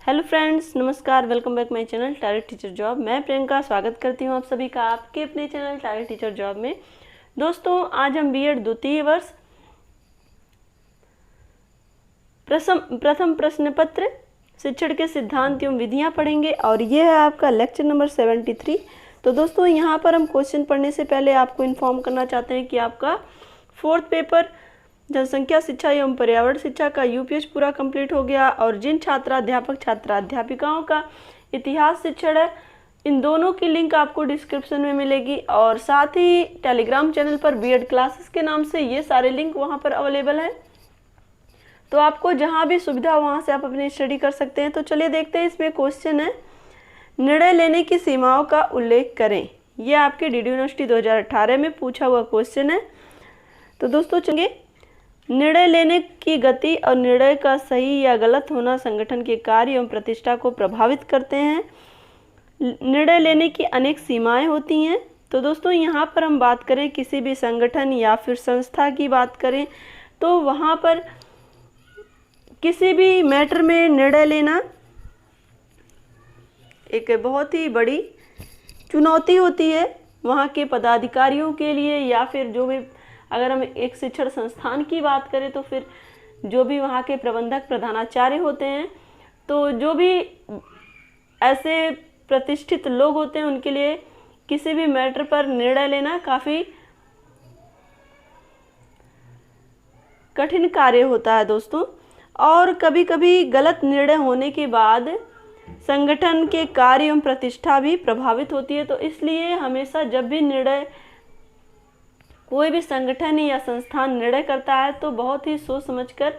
Hello friends, नमस्कार। Welcome back my channel talent teacher job. मैं प्रियंका स्वागत करती हूं आप सभी का आपके अपने चैनल टैलेंट टीचर जॉब में। दोस्तों, आज हम बीएड द्वितीय वर्ष प्रथम प्रश्न पत्र शिक्षण के सिद्धांत एवं विधियां पढ़ेंगे और ये है आपका लेक्चर नंबर 73। तो दोस्तों, यहाँ पर हम क्वेश्चन पढ़ने से पहले आपको इन्फॉर्म करना चाहते हैं कि आपका फोर्थ पेपर जनसंख्या शिक्षा एवं पर्यावरण शिक्षा का यूपीएच पूरा कंप्लीट हो गया और जिन छात्राध्यापिकाओं का इतिहास शिक्षण है, इन दोनों की लिंक आपको डिस्क्रिप्शन में मिलेगी और साथ ही टेलीग्राम चैनल पर बीएड क्लासेस के नाम से ये सारे लिंक वहाँ पर अवेलेबल हैं। तो आपको जहाँ भी सुविधा वहाँ से आप अपनी स्टडी कर सकते हैं। तो चलिए देखते हैं, इसमें क्वेश्चन है, निर्णय लेने की सीमाओं का उल्लेख करें। ये आपके डीडी यूनिवर्सिटी 2018 में पूछा हुआ क्वेश्चन है। तो दोस्तों चलिए, निर्णय लेने की गति और निर्णय का सही या गलत होना संगठन के कार्य एवं प्रतिष्ठा को प्रभावित करते हैं। निर्णय लेने की अनेक सीमाएं होती हैं। तो दोस्तों, यहाँ पर हम बात करें किसी भी संगठन या फिर संस्था की बात करें तो वहाँ पर किसी भी मैटर में निर्णय लेना एक बहुत ही बड़ी चुनौती होती है वहाँ के पदाधिकारियों के लिए, या फिर जो भी, अगर हम एक शिक्षण संस्थान की बात करें तो फिर जो भी वहाँ के प्रबंधक प्रधानाचार्य होते हैं, तो जो भी ऐसे प्रतिष्ठित लोग होते हैं उनके लिए किसी भी मैटर पर निर्णय लेना काफ़ी कठिन कार्य होता है दोस्तों। और कभी कभी गलत निर्णय होने के बाद संगठन के कार्य एवं प्रतिष्ठा भी प्रभावित होती है। तो इसलिए हमेशा जब भी कोई भी संगठन या संस्थान निर्णय करता है तो बहुत ही सोच समझकर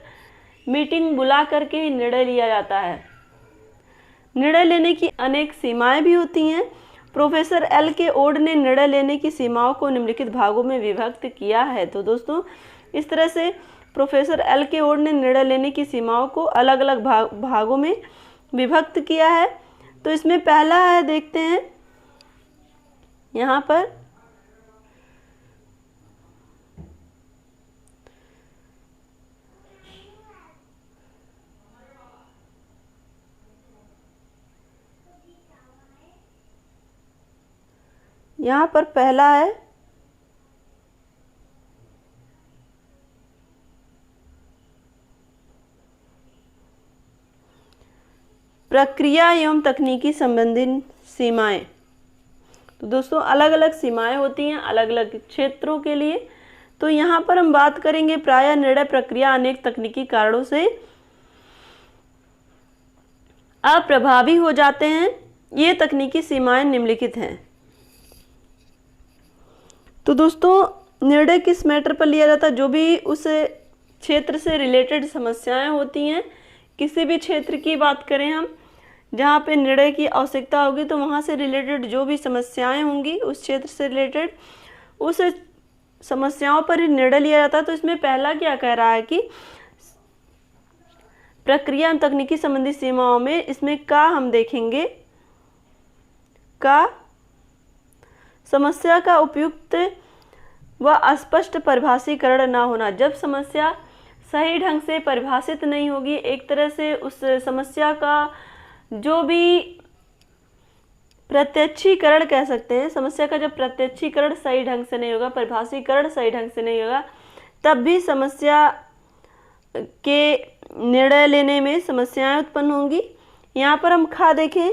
मीटिंग बुला करके ही निर्णय लिया जाता है। निर्णय लेने की अनेक सीमाएं भी होती हैं। प्रोफेसर एल के ओड ने निर्णय लेने की सीमाओं को निम्नलिखित भागों में विभक्त किया है। तो दोस्तों, इस तरह से प्रोफेसर एल के ओड ने निर्णय लेने की सीमाओं को अलग अलग भागों में विभक्त किया है। तो इसमें पहला है, देखते हैं यहाँ पर, पहला है प्रक्रिया एवं तकनीकी संबंधी सीमाएं। तो दोस्तों, अलग अलग सीमाएं होती हैं अलग अलग क्षेत्रों के लिए। तो यहाँ पर हम बात करेंगे, प्रायः निर्णय प्रक्रिया अनेक तकनीकी कारणों से अप्रभावी हो जाते हैं। ये तकनीकी सीमाएं निम्नलिखित हैं। तो दोस्तों, निर्णय किस मैटर पर लिया जाता है? जो भी उस क्षेत्र से रिलेटेड समस्याएं होती हैं, किसी भी क्षेत्र की बात करें हम, जहाँ पे निर्णय की आवश्यकता होगी तो वहाँ से रिलेटेड जो भी समस्याएं होंगी उस क्षेत्र से रिलेटेड, उस समस्याओं पर ही निर्णय लिया जाता है। तो इसमें पहला क्या कह रहा है कि प्रक्रिया एवं तकनीकी संबंधी सीमाओं में, इसमें का हम देखेंगे, का समस्या का उपयुक्त व अस्पष्ट परिभाषीकरण ना होना। जब समस्या सही ढंग से परिभाषित नहीं होगी, एक तरह से उस समस्या का जो भी प्रत्यक्षीकरण कह सकते हैं, समस्या का जब प्रत्यक्षीकरण सही ढंग से नहीं होगा, परिभाषीकरण सही ढंग से नहीं होगा, तब भी समस्या के निर्णय लेने में समस्याएं उत्पन्न होंगी। यहाँ पर हम खा देखें,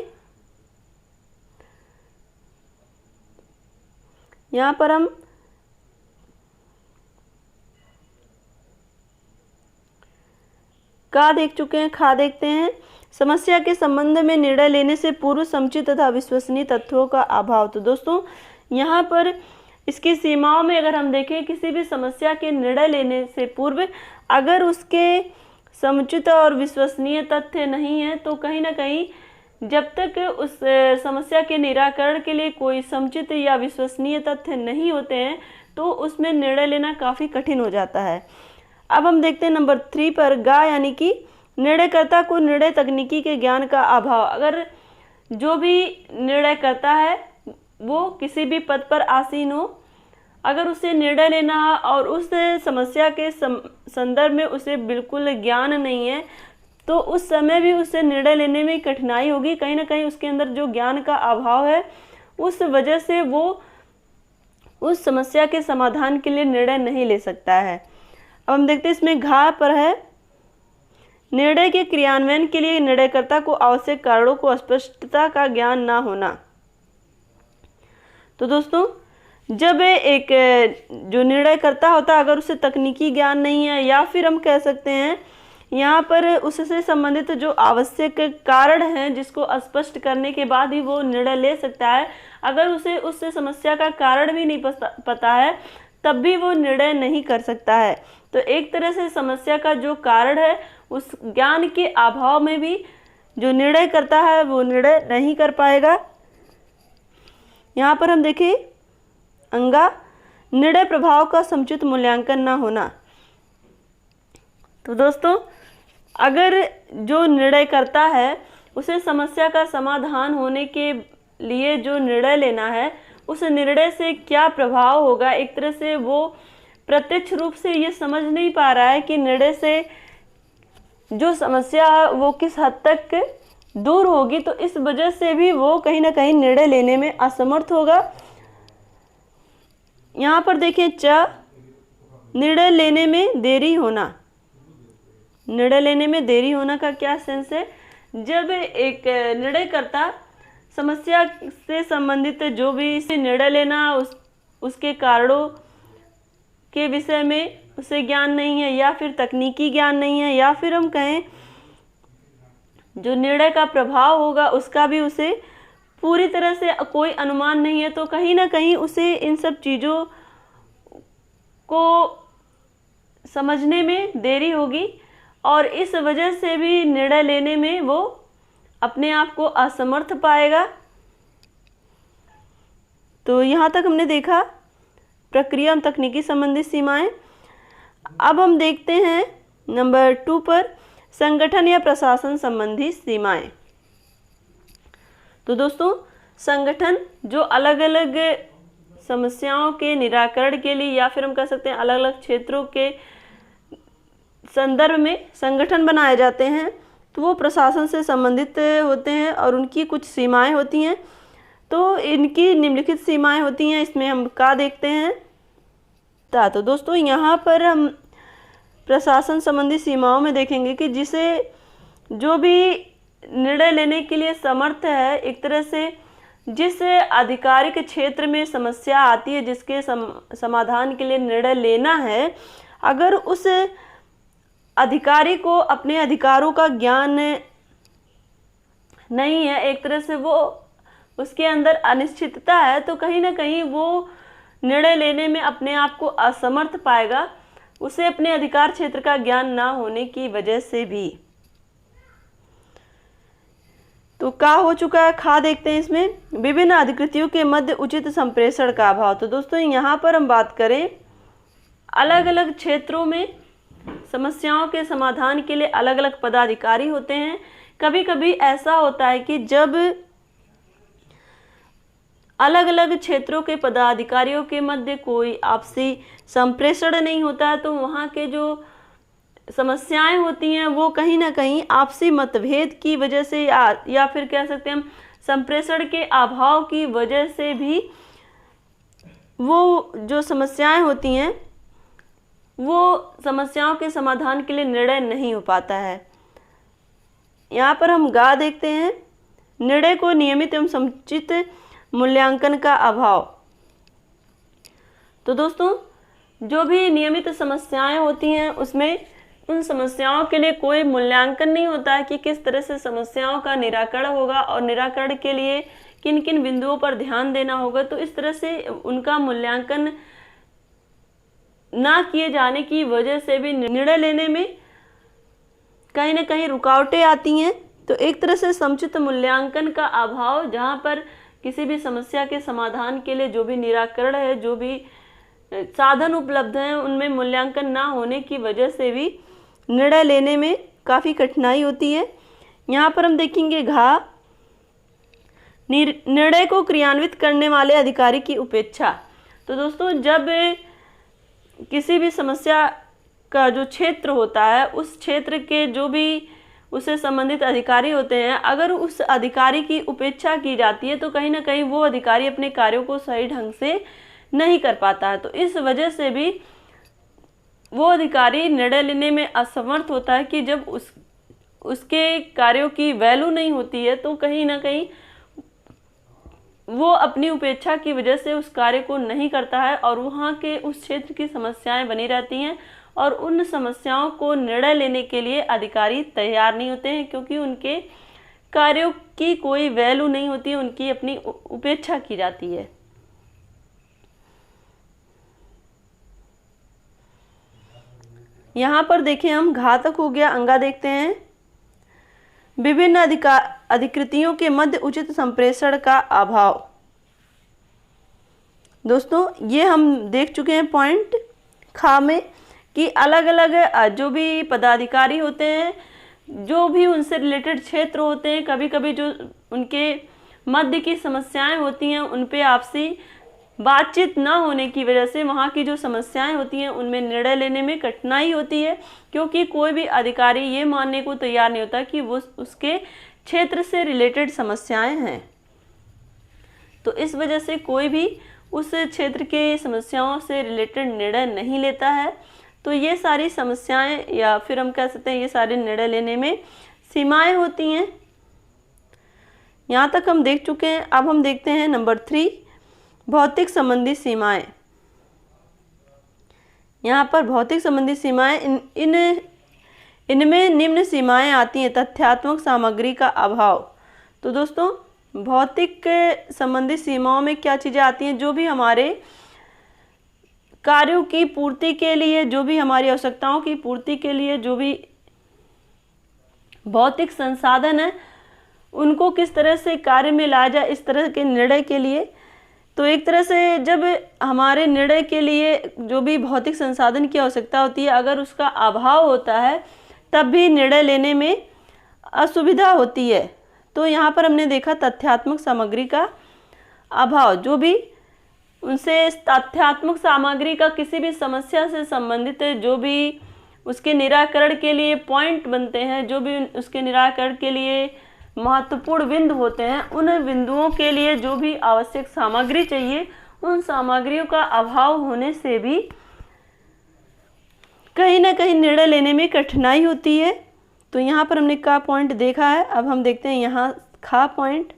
यहाँ पर हम का देख चुके हैं, खा देखते हैं। समस्या के संबंध में निर्णय लेने से पूर्व समुचित तथा विश्वसनीय तथ्यों का अभाव। तो दोस्तों, यहाँ पर इसकी सीमाओं में अगर हम देखें, किसी भी समस्या के निर्णय लेने से पूर्व अगर उसके समुचित और विश्वसनीय तथ्य नहीं है तो कहीं ना कहीं जब तक उस समस्या के निराकरण के लिए कोई समुचित या विश्वसनीय तथ्य नहीं होते हैं तो उसमें निर्णय लेना काफ़ी कठिन हो जाता है। अब हम देखते हैं नंबर 3 पर, गा यानी कि निर्णयकर्ता को निर्णय तकनीकी के ज्ञान का अभाव। अगर जो भी निर्णय करता है वो किसी भी पद पर आसीन हो, अगर उसे निर्णय लेना है और उस समस्या के संदर्भ में उसे बिल्कुल ज्ञान नहीं है, तो उस समय भी उससे निर्णय लेने में कठिनाई होगी, कहीं ना कहीं उसके अंदर जो ज्ञान का अभाव है उस वजह से वो उस समस्या के समाधान के लिए निर्णय नहीं ले सकता है। अब हम देखते हैं इसमें घा पर है, निर्णय के क्रियान्वयन के लिए निर्णयकर्ता को आवश्यक कारणों को स्पष्टता का ज्ञान ना होना। तो दोस्तों जब एक जो निर्णयकर्ता होता है अगर उसे तकनीकी ज्ञान नहीं है, या फिर हम कह सकते हैं यहाँ पर उससे संबंधित जो आवश्यक कारण हैं जिसको स्पष्ट करने के बाद ही वो निर्णय ले सकता है, अगर उसे उससे समस्या का कारण भी नहीं पता है तब भी वो निर्णय नहीं कर सकता है। तो एक तरह से समस्या का जो कारण है उस ज्ञान के अभाव में भी जो निर्णय करता है वो निर्णय नहीं कर पाएगा। यहाँ पर हम देखें अंगा, निर्णय प्रभाव का समुचित मूल्यांकन न होना। तो दोस्तों अगर जो निर्णय करता है उसे समस्या का समाधान होने के लिए जो निर्णय लेना है उस निर्णय से क्या प्रभाव होगा, एक तरह से वो प्रत्यक्ष रूप से ये समझ नहीं पा रहा है कि निर्णय से जो समस्या है वो किस हद तक दूर होगी, तो इस वजह से भी वो कहीं ना कहीं निर्णय लेने में असमर्थ होगा। यहाँ पर देखिए च, निर्णय लेने में देरी होना। निर्णय लेने में देरी होना का क्या सेंस है, जब एक निर्णयकर्ता समस्या से संबंधित जो भी निर्णय लेना उसके कारणों के विषय में उसे ज्ञान नहीं है, या फिर तकनीकी ज्ञान नहीं है, या फिर हम कहें जो निर्णय का प्रभाव होगा उसका भी उसे पूरी तरह से कोई अनुमान नहीं है, तो कहीं ना कहीं उसे इन सब चीज़ों को समझने में देरी होगी और इस वजह से भी निर्णय लेने में वो अपने आप को असमर्थ पाएगा। तो यहाँ तक हमने देखा प्रक्रिया और तकनीकी संबंधी सीमाएं। अब हम देखते हैं नंबर 2 पर संगठन या प्रशासन संबंधी सीमाएं। तो दोस्तों संगठन जो अलग अलग समस्याओं के निराकरण के लिए या फिर हम कह सकते हैं अलग अलग क्षेत्रों के संदर्भ में संगठन बनाए जाते हैं, तो वो प्रशासन से संबंधित होते हैं और उनकी कुछ सीमाएं होती हैं। तो इनकी निम्नलिखित सीमाएं होती हैं, इसमें हम क्या देखते हैं। तो दोस्तों यहाँ पर हम प्रशासन संबंधी सीमाओं में देखेंगे कि जिसे जो भी निर्णय लेने के लिए समर्थ है, एक तरह से जिस आधिकारिक क्षेत्र में समस्या आती है जिसके समाधान के लिए निर्णय लेना है, अगर उस अधिकारी को अपने अधिकारों का ज्ञान नहीं है, एक तरह से वो उसके अंदर अनिश्चितता है, तो कहीं ना कहीं वो निर्णय लेने में अपने आप को असमर्थ पाएगा, उसे अपने अधिकार क्षेत्र का ज्ञान ना होने की वजह से भी। तो क्या हो चुका है, खा देखते हैं इसमें विभिन्न अधिकृतियों के मध्य उचित संप्रेषण का अभाव। तो दोस्तों यहाँ पर हम बात करें अलग अलग क्षेत्रों में समस्याओं के समाधान के लिए अलग अलग पदाधिकारी होते हैं। कभी कभी ऐसा होता है कि जब अलग अलग क्षेत्रों के पदाधिकारियों के मध्य कोई आपसी संप्रेषण नहीं होता है, तो वहाँ के जो समस्याएं होती हैं वो कहीं ना कहीं आपसी मतभेद की वजह से या फिर कह सकते हैं हम संप्रेषण के अभाव की वजह से भी वो जो समस्याएं होती हैं वो समस्याओं के समाधान के लिए निर्णय नहीं हो पाता है। यहाँ पर हम गा देखते हैं निर्णय को नियमित एवं समुचित मूल्यांकन का अभाव। तो दोस्तों जो भी नियमित समस्याएं होती हैं उसमें उन समस्याओं के लिए कोई मूल्यांकन नहीं होता है कि किस तरह से समस्याओं का निराकरण होगा और निराकरण के लिए किन किन बिंदुओं पर ध्यान देना होगा। तो इस तरह से उनका मूल्यांकन ना किए जाने की वजह से भी निर्णय लेने में कहीं ना कहीं रुकावटें आती हैं। तो एक तरह से समुचित मूल्यांकन का अभाव, जहाँ पर किसी भी समस्या के समाधान के लिए जो भी निराकरण है, जो भी साधन उपलब्ध हैं, उनमें मूल्यांकन ना होने की वजह से भी निर्णय लेने में काफ़ी कठिनाई होती है। यहाँ पर हम देखेंगे घा निर्णय को क्रियान्वित करने वाले अधिकारी की उपेक्षा। तो दोस्तों जब किसी भी समस्या का जो क्षेत्र होता है उस क्षेत्र के जो भी उससे संबंधित अधिकारी होते हैं, अगर उस अधिकारी की उपेक्षा की जाती है तो कहीं ना कहीं वो अधिकारी अपने कार्यों को सही ढंग से नहीं कर पाता है। तो इस वजह से भी वो अधिकारी निर्णय लेने में असमर्थ होता है कि जब उसके कार्यों की वैल्यू नहीं होती है तो कहीं ना कहीं वो अपनी उपेक्षा की वजह से उस कार्य को नहीं करता है और वहाँ के उस क्षेत्र की समस्याएं बनी रहती हैं और उन समस्याओं को निर्णय लेने के लिए अधिकारी तैयार नहीं होते हैं, क्योंकि उनके कार्यों की कोई वैल्यू नहीं होती है, उनकी अपनी उपेक्षा की जाती है। यहाँ पर देखें हम घातक हो गया अंगा देखते हैं। विभिन्न अधिकृतियों के मध्य उचित संप्रेषण का अभाव। दोस्तों ये हम देख चुके हैं पॉइंट खा में कि अलग अलग जो भी पदाधिकारी होते हैं, जो भी उनसे रिलेटेड क्षेत्र होते हैं, कभी कभी जो उनके मध्य की समस्याएं होती हैं उन पे आपसी बातचीत ना होने की वजह से वहाँ की जो समस्याएं होती हैं उनमें निर्णय लेने में कठिनाई होती है, क्योंकि कोई भी अधिकारी ये मानने को तैयार नहीं होता कि वो उसके क्षेत्र से रिलेटेड समस्याएं हैं। तो इस वजह से कोई भी उस क्षेत्र के समस्याओं से रिलेटेड निर्णय नहीं लेता है। तो ये सारी समस्याएं या फिर हम कह सकते हैं ये सारे निर्णय लेने में सीमाएं होती हैं। यहाँ तक हम देख चुके हैं। अब हम देखते हैं नंबर 3, भौतिक संबंधी सीमाएं। यहाँ पर भौतिक संबंधी सीमाएं इनमें निम्न सीमाएं आती हैं। तथ्यात्मक सामग्री का अभाव। तो दोस्तों भौतिक संबंधी सीमाओं में क्या चीज़ें आती हैं? जो भी हमारे कार्यों की पूर्ति के लिए, जो भी हमारी आवश्यकताओं की पूर्ति के लिए जो भी भौतिक संसाधन है उनको किस तरह से कार्य में लाया जाए, इस तरह के निर्णय के लिए। तो एक तरह से जब हमारे निर्णय के लिए जो भी भौतिक संसाधन की आवश्यकता होती है, अगर उसका अभाव होता है तब भी निर्णय लेने में असुविधा होती है। तो यहाँ पर हमने देखा तथ्यात्मक सामग्री का अभाव। जो भी उनसे तथ्यात्मक सामग्री का किसी भी समस्या से संबंधित जो भी उसके निराकरण के लिए पॉइंट बनते हैं, जो भी उसके निराकरण के लिए महत्वपूर्ण बिंदु होते हैं, उन बिंदुओं के लिए जो भी आवश्यक सामग्री चाहिए, उन सामग्रियों का अभाव होने से भी कहीं ना कहीं निर्णय लेने में कठिनाई होती है। तो यहाँ पर हमने का पॉइंट देखा है। अब हम देखते हैं यहाँ खा पॉइंट।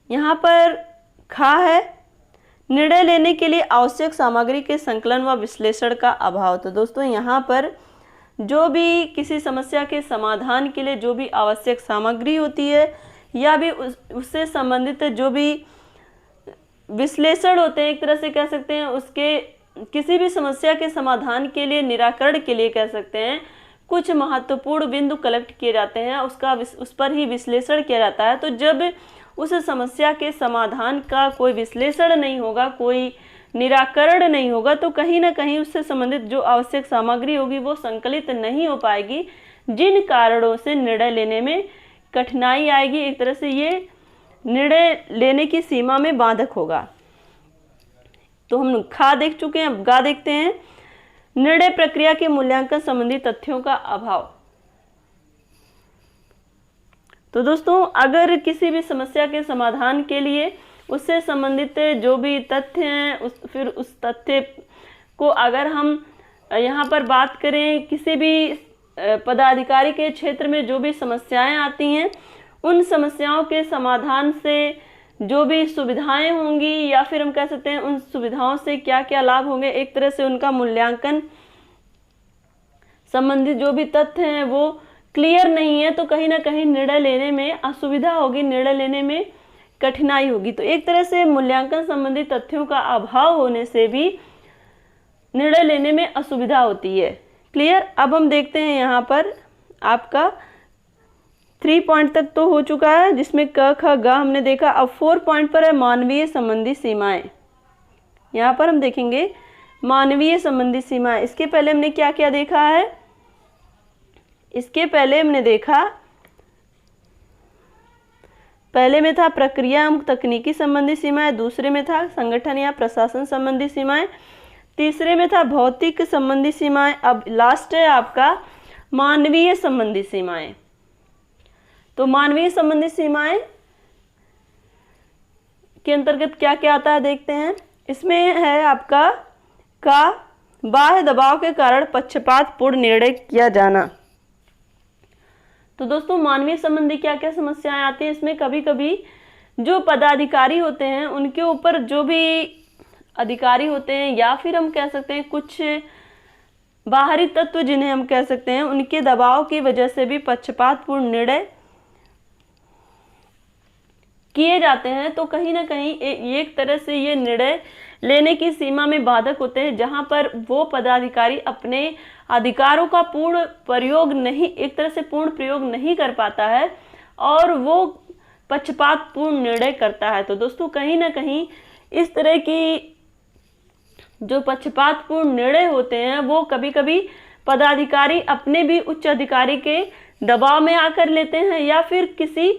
यहाँ पर खा है निर्णय लेने के लिए आवश्यक सामग्री के संकलन व विश्लेषण का अभाव। तो दोस्तों यहाँ पर जो भी किसी समस्या के समाधान के लिए जो भी आवश्यक सामग्री होती है या भी उससे संबंधित जो भी विश्लेषण होते हैं, एक तरह से कह सकते हैं उसके किसी भी समस्या के समाधान के लिए, निराकरण के लिए कह सकते हैं, कुछ महत्वपूर्ण बिंदु कलेक्ट किए जाते हैं, उस पर ही विश्लेषण किया जाता है। तो जब उस समस्या के समाधान का कोई विश्लेषण नहीं होगा, कोई निराकरण नहीं होगा, तो कहीं ना कहीं उससे संबंधित जो आवश्यक सामग्री होगी वो संकलित नहीं हो पाएगी, जिन कारणों से निर्णय लेने में कठिनाई आएगी। एक तरह से ये निर्णय लेने की सीमा में बाधक होगा। तो हम खा देख चुके हैं। अब गा देखते हैं। निर्णय प्रक्रिया के मूल्यांकन संबंधी तथ्यों का अभाव। तो दोस्तों अगर किसी भी समस्या के समाधान के लिए उससे संबंधित जो भी तथ्य हैं, फिर उस तथ्य को अगर हम यहाँ पर बात करें, किसी भी पदाधिकारी के क्षेत्र में जो भी समस्याएं आती हैं, उन समस्याओं के समाधान से जो भी सुविधाएं होंगी या फिर हम कह सकते हैं उन सुविधाओं से क्या क्या लाभ होंगे, एक तरह से उनका मूल्यांकन संबंधित जो भी तथ्य हैं वो क्लियर नहीं है, तो कहीं ना कहीं निर्णय लेने में असुविधा होगी, निर्णय लेने में कठिनाई होगी। तो एक तरह से मूल्यांकन संबंधी तथ्यों का अभाव होने से भी निर्णय लेने में असुविधा होती है। क्लियर। अब हम देखते हैं यहाँ पर आपका 3 पॉइंट तक तो हो चुका है, जिसमें क ख ग हमने देखा। अब 4 पॉइंट पर है मानवीय संबंधी सीमाएं। यहाँ पर हम देखेंगे मानवीय संबंधी सीमाएं। इसके पहले हमने क्या क्या देखा है? इसके पहले हमने देखा, पहले में था प्रक्रिया एवं तकनीकी संबंधी सीमाएं, दूसरे में था संगठन या प्रशासन संबंधी सीमाएं, तीसरे में था भौतिक संबंधी सीमाएं। अब लास्ट है आपका मानवीय संबंधी सीमाएं। तो मानवीय संबंधी सीमाएं के अंतर्गत क्या क्या आता है देखते हैं। इसमें है आपका बाह्य दबाव के कारण पक्षपातपूर्ण निर्णय किया जाना। तो दोस्तों मानवीय संबंधी क्या क्या समस्याएं आती हैं इसमें, कभी कभी जो पदाधिकारी होते हैं उनके ऊपर जो भी अधिकारी होते हैं या फिर हम कह सकते हैं कुछ बाहरी तत्व जिन्हें हम कह सकते हैं, उनके दबाव की वजह से भी पक्षपातपूर्ण निर्णय किए जाते हैं। तो कहीं ना कहीं एक तरह से ये निर्णय लेने की सीमा में बाधक होते हैं, जहां पर वो पदाधिकारी अपने अधिकारों का पूर्ण प्रयोग नहीं, एक तरह से पूर्ण प्रयोग नहीं कर पाता है और वो पक्षपातपूर्ण निर्णय करता है। तो दोस्तों कहीं ना कहीं इस तरह की जो पक्षपातपूर्ण निर्णय होते हैं वो कभी कभी पदाधिकारी अपने भी उच्च अधिकारी के दबाव में आकर लेते हैं या फिर किसी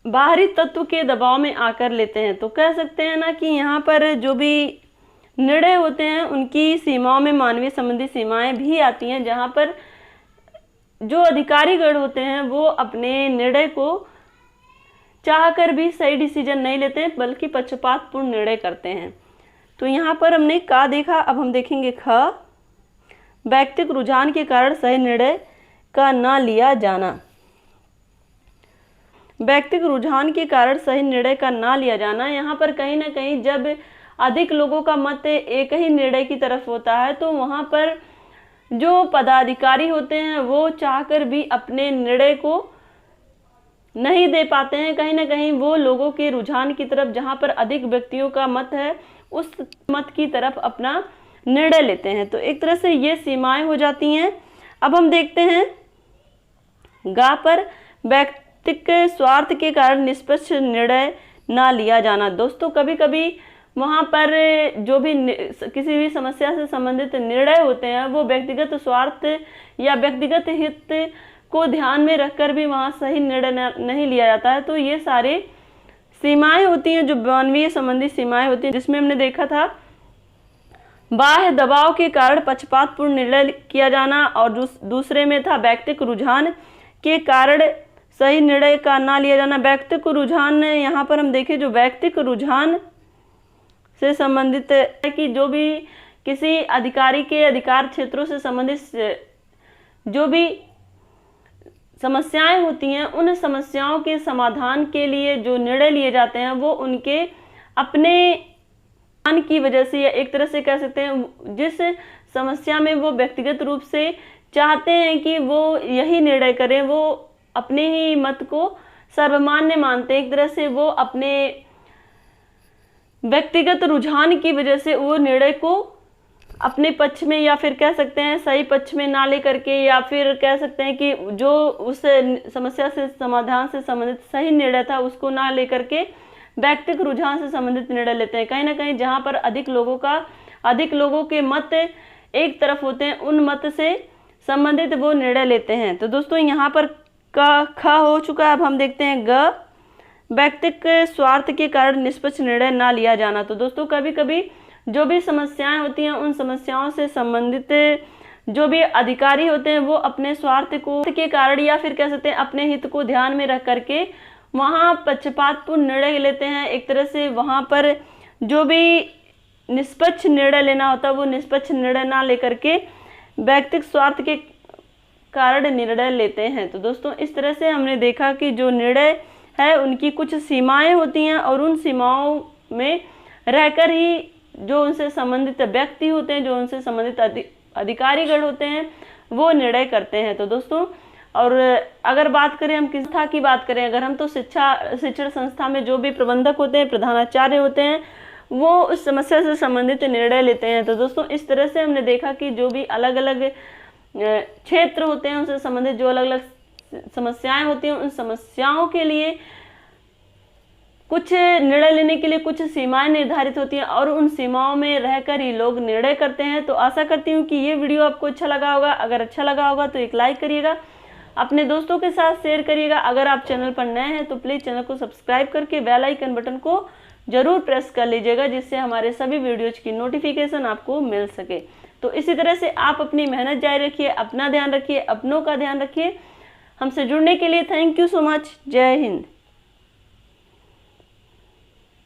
बाहरी तत्व के दबाव में आकर लेते हैं। तो कह सकते हैं ना कि यहाँ पर जो भी निर्णय होते हैं उनकी सीमाओं में मानवीय संबंधी सीमाएं भी आती हैं, जहाँ पर जो अधिकारीगण होते हैं वो अपने निर्णय को चाहकर भी सही डिसीजन नहीं लेते हैं बल्कि पक्षपातपूर्ण निर्णय करते हैं। तो यहाँ पर हमने का देखा, अब हम देखेंगे ख, व्यक्तिगत रुझान के कारण सही निर्णय का ना लिया जाना। व्यक्तिगत रुझान के कारण सही निर्णय का ना लिया जाना, यहाँ पर कहीं ना कहीं जब अधिक लोगों का मत एक ही निर्णय की तरफ होता है तो वहाँ पर जो पदाधिकारी होते हैं वो चाहकर भी अपने निर्णय को नहीं दे पाते हैं। कहीं ना कहीं वो लोगों के रुझान की तरफ, जहाँ पर अधिक व्यक्तियों का मत है, उस मत की तरफ अपना निर्णय लेते हैं। तो एक तरह से ये सीमाएं हो जाती हैं। अब हम देखते हैं गा पर, व्यक्तिक स्वार्थ के कारण निष्पक्ष निर्णय ना लिया जाना। दोस्तों कभी कभी वहाँ पर जो भी किसी भी समस्या से संबंधित निर्णय होते हैं वो व्यक्तिगत स्वार्थ या व्यक्तिगत हित को ध्यान में रखकर भी वहाँ सही निर्णय नहीं लिया जाता है। तो ये सारे सीमाएं होती हैं जो मानवीय संबंधी सीमाएं होती हैं, जिसमें हमने देखा था बाह्य दबाव के कारण पक्षपातपूर्ण निर्णय किया जाना और दूसरे में था व्यक्तिगत रुझान के कारण सही निर्णय का ना लिया जाना। व्यक्तिगत रुझान यहाँ पर हम देखें, जो व्यक्तिगत रुझान से संबंधित है कि जो भी किसी अधिकारी के अधिकार क्षेत्रों से संबंधित जो भी समस्याएं होती हैं, उन समस्याओं के समाधान के लिए जो निर्णय लिए जाते हैं वो उनके अपने ज्ञान की वजह से, या एक तरह से कह सकते हैं जिस समस्या में वो व्यक्तिगत रूप से चाहते हैं कि वो यही निर्णय करें, वो अपने ही मत को सर्वमान्य मानते हैं। एक तरह से वो अपने व्यक्तिगत रुझान की वजह से वो निर्णय को अपने पक्ष में, या फिर कह सकते हैं सही पक्ष में ना लेकर के, या फिर कह सकते हैं कि जो उस समस्या से समाधान से संबंधित सही निर्णय था उसको ना लेकर के व्यक्तिगत रुझान से संबंधित निर्णय लेते हैं। कहीं ना कहीं जहां पर अधिक लोगों के मत एक तरफ होते हैं, उन मत से संबंधित वो निर्णय लेते हैं। तो दोस्तों यहाँ पर ख हो चुका है। अब हम देखते हैं ग, व्यक्तिगत स्वार्थ के कारण निष्पक्ष निर्णय ना लिया जाना। तो दोस्तों कभी कभी जो भी समस्याएं होती हैं उन समस्याओं से संबंधित जो भी अधिकारी होते हैं वो अपने स्वार्थ को के कारण, या फिर कह सकते हैं अपने हित को ध्यान में रख करके वहाँ पक्षपातपूर्ण निर्णय लेते हैं। एक तरह से वहाँ पर जो भी निष्पक्ष निर्णय लेना होता है वो निष्पक्ष निर्णय ना लेकर के व्यक्तिगत स्वार्थ के कारण निर्णय लेते हैं। तो दोस्तों इस तरह से हमने देखा कि जो निर्णय है उनकी कुछ सीमाएं होती हैं और उन सीमाओं में रहकर ही जो उनसे संबंधित व्यक्ति होते हैं, जो उनसे संबंधित अधिकारीगण होते हैं, वो निर्णय करते हैं। तो दोस्तों और अगर बात करें हम किस संस्था की बात करें, अगर हम तो शिक्षण संस्था में जो भी प्रबंधक होते हैं, प्रधानाचार्य होते हैं, वो उस समस्या से संबंधित निर्णय लेते हैं। तो दोस्तों इस तरह से हमने देखा कि जो भी अलग अलग क्षेत्र होते हैं उनसे संबंधित जो अलग अलग समस्याएं होती हैं, उन समस्याओं के लिए कुछ निर्णय लेने के लिए कुछ सीमाएं निर्धारित होती हैं और उन सीमाओं में रहकर ही लोग निर्णय करते हैं। तो आशा करती हूँ कि ये वीडियो आपको अच्छा लगा होगा। अगर अच्छा लगा होगा तो एक लाइक करिएगा, अपने दोस्तों के साथ शेयर करिएगा। अगर आप चैनल पर नए हैं तो प्लीज़ चैनल को सब्सक्राइब करके बेल आइकन बटन को जरूर प्रेस कर लीजिएगा, जिससे हमारे सभी वीडियोज की नोटिफिकेशन आपको मिल सके। तो इसी तरह से आप अपनी मेहनत जारी रखिए, अपना ध्यान रखिए, अपनों का ध्यान रखिए। हमसे जुड़ने के लिए थैंक यू सो मच। जय हिंद।